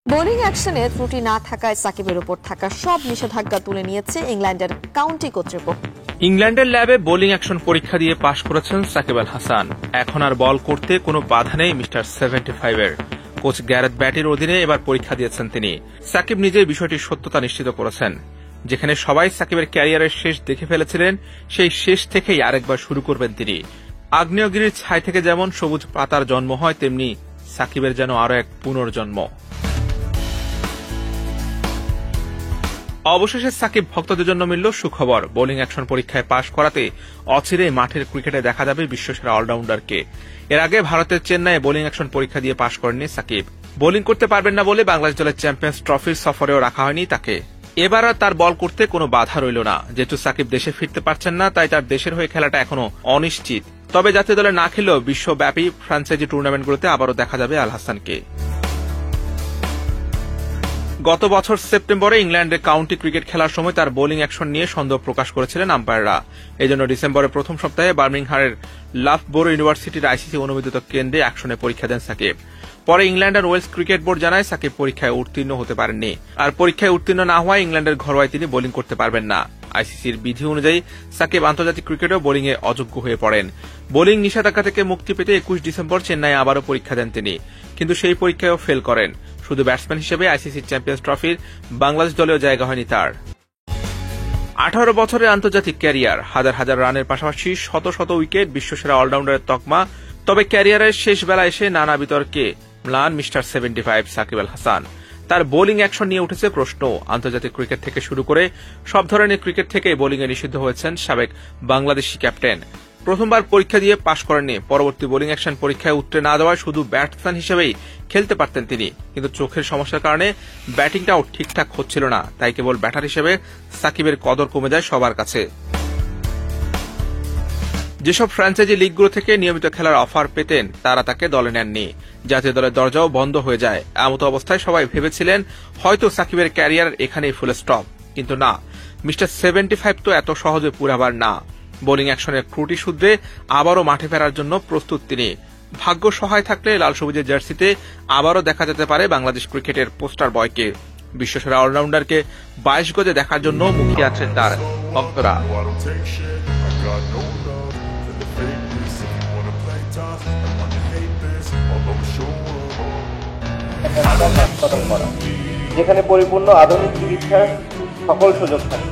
Bowling অ্যাকশনে ত্রুটি না থাকায় সাকিবের উপর থাকা সব নিষেধাজ্ঞা তুলে নিয়েছে ইংল্যান্ডের কাউন্টি কর্তৃপক্ষ। ইংল্যান্ডের ল্যাবে বোলিং অ্যাকশন পরীক্ষা দিয়ে পাশ করেছেন সাকিব আল হাসান। এখন আর বল করতে কোনো বাধা নেই মিস্টার 75-এর। কোচ গ্যারেথ ব্যাটির অধীনে এবার পরীক্ষা দিয়েছেন তিনি। সাকিব নিজেই বিষয়টির সত্যতা নিশ্চিত করেছেন। যেখানে সবাই সাকিবের ক্যারিয়ারের শেষ দেখে ফেলেছিলেন, সেই শেষ থেকেই আরেকবার শুরু করবেন তিনি। আগ্নেয়গিরির ছাই থেকে যেমন সবুজ পাতার জন্ম হয়, তেমনি সাকিবের যেন আরো এক পুনর্জন্ম। অবশেষে সাকিব ভক্তদের জন্য মিলল সুখবর। বোলিং অ্যাকশন পরীক্ষায় পাশ করাতে অচিরেই মাঠের ক্রিকেটে দেখা যাবে বিশ্বসেরা অলরাউন্ডারকে। এর আগে ভারতের চেন্নাইয়ে বোলিং অ্যাকশন পরীক্ষা দিয়ে পাশ করেননি সাকিব। বোলিং করতে পারবেন না বলে বাংলাদেশ দলের চ্যাম্পিয়ন্স ট্রফির সফরেও রাখা হয়নি তাকে। এবার আর তার বল করতে কোনো বাধা রইল না। যেহেতু সাকিব দেশে ফিরতে পারছেন না, তাই তার দেশের হয়ে খেলাটা এখনো অনিশ্চিত। তবে জাতীয় দলে না খেলেও বিশ্বব্যাপী ফ্র্যাঞ্চাইজি টুর্নামেন্টগুলোতে আবারও দেখা যাবে আল হাসানকে। গত বছর সেপ্টেম্বরে ইংল্যান্ডে কাউন্টি ক্রিকেট খেলার সময় তার বোলিং অ্যাকশন নিয়ে সন্দেহ প্রকাশ করেছিলেন আম্পায়াররা। এজন্য ডিসেম্বরের প্রথম সপ্তাহে বার্মিংহামের লাফবোরো ইউনিভার্সিটির আইসিসি অনুমোদিত কেন্দ্রে অ্যাকশনে পরীক্ষা দেন সাকিব। পরে ইংল্যান্ড আর ওয়েলস ক্রিকেট বোর্ড জানায় সাকিব পরীক্ষায় উত্তীর্ণ হতে পারেননি। আর পরীক্ষায় উত্তীর্ণ না হওয়ায় ইংল্যান্ডের ঘরোয়ায় তিনি বোলিং করতে পারবেন না। আইসিসির বিধি অনুযায়ী সাকিব আন্তর্জাতিক ক্রিকেটেও বোলিংয়ে অযোগ্য হয়ে পড়েন। বোলিং নিষেধাজ্ঞা থেকে মুক্তি পেতে 21 ডিসেম্বর চেন্নাইয়ে আবারও পরীক্ষা দেন তিনি, কিন্তু সেই পরীক্ষায়ও ফেল করেন। শুধু ব্যাটসম্যান হিসেবে আইসিসির চ্যাম্পিয়ন্স ট্রফির বাংলাদেশ দলেও জায়গা হয়নি তার। 18 বছরের আন্তর্জাতিক ক্যারিয়ার, হাজার হাজার রানের পাশাপাশি শত শত উইকেট, বিশ্বসেরা অলরাউন্ডারের তকমা। তবে ক্যারিয়ারের শেষ বেলা এসে নানা বিতর্কে ম্লান মিস্টার 75 সাকিব আল হাসান। তার বোলিং অ্যাকশন নিয়ে উঠেছে প্রশ্ন। আন্তর্জাতিক ক্রিকেট থেকে শুরু করে সব ধরনের ক্রিকেট থেকে বোলিংয়ে নিষিদ্ধ হয়েছেন সাবেক বাংলাদেশি ক্যাপ্টেন। প্রথমবার পরীক্ষা দিয়ে পাশ করেননি। পরবর্তী বোলিং অ্যাকশন পরীক্ষায় উঠতে না দেওয়ায় শুধু ব্যাটসম্যান হিসেবেই খেলতে পারতেন তিনি, কিন্তু চোখের সমস্যার কারণে ব্যাটিংটাও ঠিকঠাক হচ্ছিল না। তাই কেবল ব্যাটার হিসেবে সাকিবের কদর কমে যায় সবার কাছে। যেসব ফ্র্যাঞ্চাইজি লিগগুলো থেকে নিয়মিত খেলার অফার পেতেন, তারা তাকে দলে নেননি। জাতীয় দলের দরজাও বন্ধ হয়ে যায়। এমত অবস্থায় সবাই ভেবেছিলেন হয়তো সাকিবের ক্যারিয়ার এখানেই ফুল স্টপ, কিন্তু না, মিস্টার 75 তো এত সহজে পুরাবার না। বোলিং অ্যাকশনের ত্রুটি শুধরে আবারও মাঠে ফেরার জন্য প্রস্তুত তিনি। ভাগ্য সহায় থাকলে লাল সবুজের জার্সিতে আবারও দেখা যেতে পারে বাংলাদেশ ক্রিকেটের পোস্টার বয়কে। বিশ্বসেরা অলরাউন্ডারকে 22 গজে দেখার জন্য মুখিয়ে আছেন তার ভক্তরা। যেখানে পরিপূর্ণ আধুনিক চিকিৎসার সকল সুযোগ থাকে।